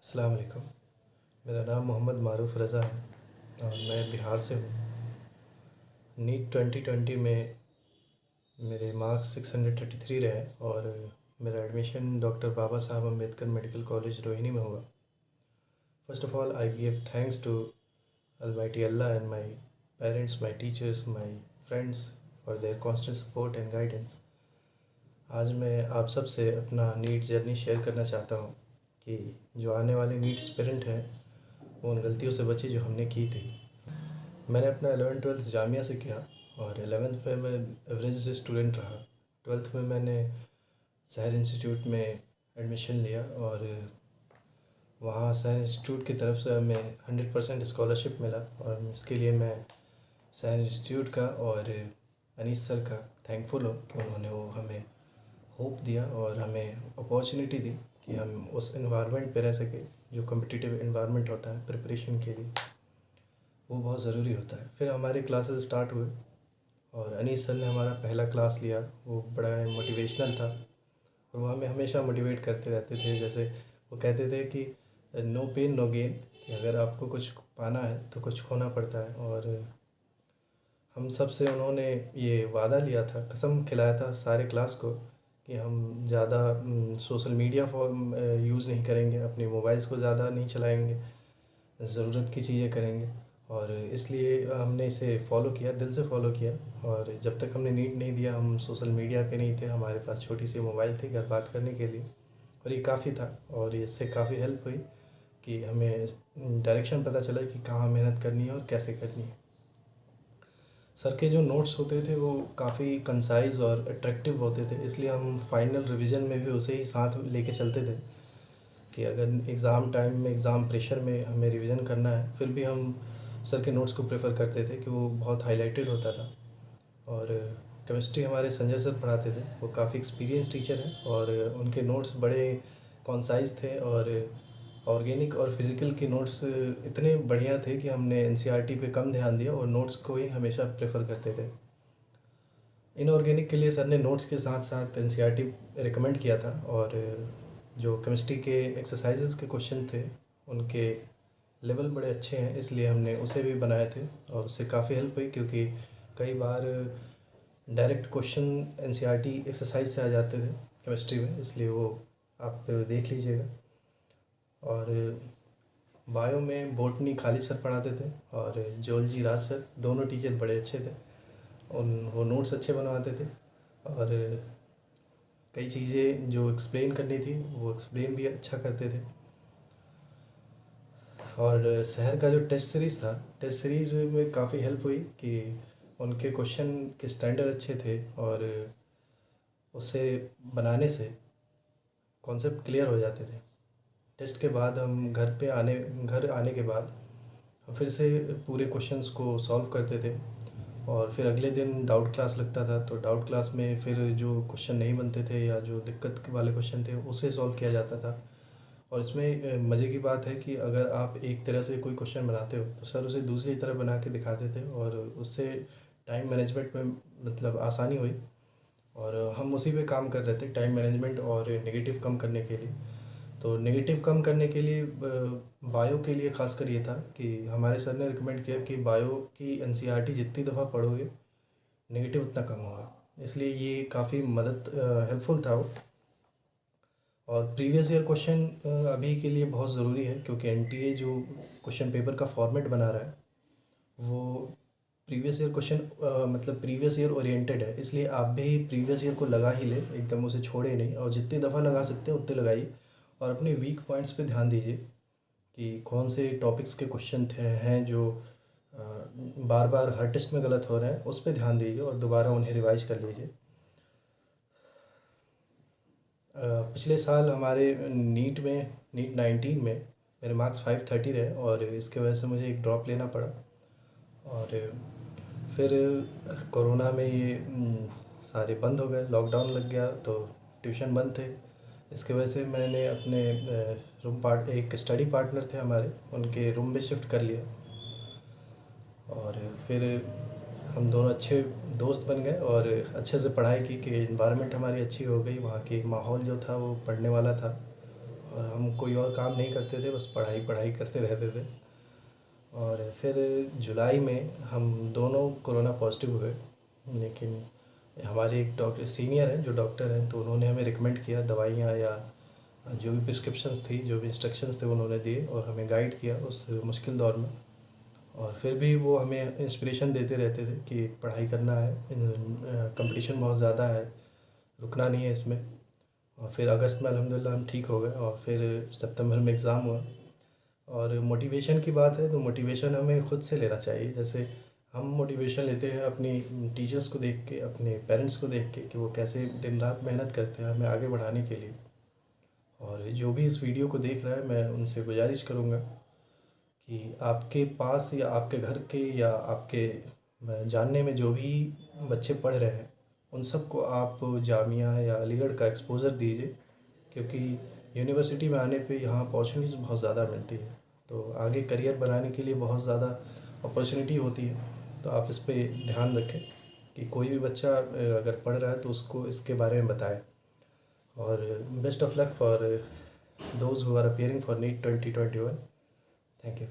अस्सलाम वालेकुम। मेरा नाम मोहम्मद मारूफ़ रज़ा है और मैं बिहार से हूँ। नीट 2020 में मेरे मार्क्स 633 रहे और मेरा एडमिशन डॉक्टर बाबा साहब अम्बेडकर मेडिकल कॉलेज रोहिणी में हुआ। First of all I give thanks to Almighty Allah and my parents, my teachers, my friends for their constant support and guidance। आज मैं आप सब से अपना नीट जर्नी शेयर करना चाहता हूँ कि जो आने वाले नीट एस्पिरेंट हैं वो उन गलतियों से बचे जो हमने की थी। मैंने अपना 11th-12th जामिया से किया और 11th में मैं एवरेज स्टूडेंट रहा। 12th में मैंने सहर इंस्टीट्यूट में एडमिशन लिया और वहाँ सहर इंस्टीट्यूट की तरफ से हमें 100% स्कॉलरशिप मिला और इसके लिए मैं सहर इंस्टीट्यूट का और अनीस सर का थैंकफुल हूँ कि उन्होंने वो हमें होप दिया और हमें अपॉर्चुनिटी दी कि हम उस इन्वायरमेंट पे रह सके जो कम्पिटिटिव इन्वायरमेंट होता है प्रिपरेशन के लिए, वो बहुत ज़रूरी होता है। फिर हमारे क्लासेस स्टार्ट हुए और अनीस सर ने हमारा पहला क्लास लिया। वो बड़ा मोटिवेशनल था और वो हमें हमेशा मोटिवेट करते रहते थे। जैसे वो कहते थे कि नो पेन नो गेन, कि अगर आपको कुछ पाना है तो कुछ खोना पड़ता है। और हम सब से उन्होंने ये वादा लिया था, कसम खिलाया था सारे क्लास को कि हम ज़्यादा सोशल मीडिया यूज़ नहीं करेंगे, अपने मोबाइल्स को ज़्यादा नहीं चलाएंगे, ज़रूरत की चीज़ें करेंगे। और इसलिए हमने इसे फ़ॉलो किया, दिल से फ़ॉलो किया। और जब तक हमने नीट नहीं दिया हम सोशल मीडिया पे नहीं थे, हमारे पास छोटी सी मोबाइल थी घर बात करने के लिए और ये काफ़ी था। और इससे काफ़ी हेल्प हुई कि हमें डायरेक्शन पता चला कि कहाँ मेहनत करनी है और कैसे करनी है। सर के जो नोट्स होते थे वो काफ़ी कंसाइज़ और अट्रैक्टिव होते थे, इसलिए हम फाइनल रिवीजन में भी उसे ही साथ लेके चलते थे कि अगर एग्ज़ाम टाइम में एग्ज़ाम प्रेशर में हमें रिवीजन करना है फिर भी हम सर के नोट्स को प्रेफर करते थे कि वो बहुत हाईलाइटेड होता था। और केमिस्ट्री हमारे संजय सर पढ़ाते थे, वो काफ़ी एक्सपीरियंस टीचर हैं और उनके नोट्स बड़े कॉन्साइज़ थे और ऑर्गेनिक और फिज़िकल के नोट्स इतने बढ़िया थे कि हमने एनसीईआरटी पे कम ध्यान दिया और नोट्स को ही हमेशा प्रेफर करते थे। इनऑर्गेनिक के लिए सर ने नोट्स के साथ साथ एनसीईआरटी रिकमेंड किया था और जो केमिस्ट्री के एक्सरसाइजेस के क्वेश्चन थे उनके लेवल बड़े अच्छे हैं, इसलिए हमने उसे भी बनाए थे और उससे काफ़ी हेल्प हुई क्योंकि कई बार डायरेक्ट क्वेश्चन एनसीईआरटी एक्सरसाइज से आ जाते थे केमिस्ट्री में, इसलिए वो आप देख लीजिएगा। और बायो में बॉटनी खालिद सर पढ़ाते थे और जियोलॉजी राज सर, दोनों टीचर बड़े अच्छे थे। वो नोट्स अच्छे बनवाते थे और कई चीज़ें जो एक्सप्लेन करनी थी वो एक्सप्लेन भी अच्छा करते थे। और शहर का जो टेस्ट सीरीज़ था, टेस्ट सीरीज़ में काफ़ी हेल्प हुई कि उनके क्वेश्चन के स्टैंडर्ड अच्छे थे और उसे बनाने से कॉन्सेप्ट क्लियर हो जाते थे। टेस्ट के बाद हम घर आने के बाद हम फिर से पूरे क्वेश्चंस को सॉल्व करते थे और फिर अगले दिन डाउट क्लास लगता था, तो डाउट क्लास में फिर जो क्वेश्चन नहीं बनते थे या जो दिक्कत वाले क्वेश्चन थे उसे सॉल्व किया जाता था। और इसमें मज़े की बात है कि अगर आप एक तरह से कोई क्वेश्चन बनाते हो तो सर उसे दूसरी तरह बना के दिखाते थे और उससे टाइम मैनेजमेंट में मतलब आसानी हुई। और हम उसी पे काम कर रहे थे, टाइम मैनेजमेंट और नेगेटिव कम करने के लिए। तो नेगेटिव कम करने के लिए बायो के लिए ख़ासकर ये था कि हमारे सर ने रिकमेंड किया कि बायो की एनसीईआरटी जितनी दफ़ा पढ़ोगे नेगेटिव उतना कम होगा, इसलिए ये काफ़ी मदद हेल्पफुल था वो। और प्रीवियस ईयर क्वेश्चन अभी के लिए बहुत ज़रूरी है क्योंकि एनटीए जो क्वेश्चन पेपर का फॉर्मेट बना रहा है वो प्रीवियस ईयर क्वेश्चन मतलब प्रीवियस ईयर ओरिएंटेड है, इसलिए आप भी प्रीवियस ईयर को लगा ही ले, एकदम उसे छोड़े नहीं और जितनी दफ़ा लगा सकते हैं उतने लगाइए और अपने वीक पॉइंट्स पे ध्यान दीजिए कि कौन से टॉपिक्स के क्वेश्चन हैं जो बार बार हर टेस्ट में गलत हो रहे हैं, उस पर ध्यान दीजिए और दोबारा उन्हें रिवाइज कर लीजिए। पिछले साल हमारे नीट 19 में मेरे मार्क्स 530 रहे और इसके वजह से मुझे एक ड्रॉप लेना पड़ा। और फिर कोरोना में ये सारे बंद हो गए, लॉकडाउन लग गया तो ट्यूशन बंद थे। इसके वजह से मैंने अपने एक स्टडी पार्टनर थे हमारे, उनके रूम में शिफ्ट कर लिया और फिर हम दोनों अच्छे दोस्त बन गए और अच्छे से पढ़ाई की कि इन्वायरमेंट हमारी अच्छी हो गई, वहाँ की माहौल जो था वो पढ़ने वाला था और हम कोई और काम नहीं करते थे, बस पढ़ाई पढ़ाई करते रहते थे। और फिर जुलाई में हम दोनों कोरोना पॉजिटिव हुए, लेकिन हमारे एक डॉक्टर सीनियर हैं जो डॉक्टर हैं, तो उन्होंने हमें रिकमेंड किया दवाइयाँ या जो भी प्रिस्क्रिप्शंस थी, जो भी इंस्ट्रक्शंस थे उन्होंने दिए और हमें गाइड किया उस मुश्किल दौर में। और फिर भी वो हमें इंस्पिरेशन देते रहते थे कि पढ़ाई करना है, कंपटीशन बहुत ज़्यादा है, रुकना नहीं है इसमें। और फिर अगस्त में अल्हम्दुलिल्लाह हम ठीक हो गए और फिर सितंबर में एग्ज़ाम हुआ। और मोटिवेशन की बात है तो मोटिवेशन हमें ख़ुद से लेना चाहिए। जैसे हम मोटिवेशन लेते हैं अपनी टीचर्स को देख के, अपने पेरेंट्स को देख के कि वो कैसे दिन रात मेहनत करते हैं हमें आगे बढ़ाने के लिए। और जो भी इस वीडियो को देख रहा है, मैं उनसे गुजारिश करूँगा कि आपके पास या आपके घर के या आपके जानने में जो भी बच्चे पढ़ रहे हैं, उन सबको आप जामिया या अलीगढ़ का एक्सपोज़र दीजिए, क्योंकि यूनिवर्सिटी में आने पे यहाँ अपॉर्चुनिटीज़ बहुत ज़्यादा मिलती है। तो आगे करियर बनाने के लिए बहुत ज़्यादा अपॉर्चुनिटी होती है। तो आप इस पे ध्यान रखें कि कोई भी बच्चा अगर पढ़ रहा है तो उसको इसके बारे में बताएं। और best of luck for those who are appearing for NEET 2021। Thank you.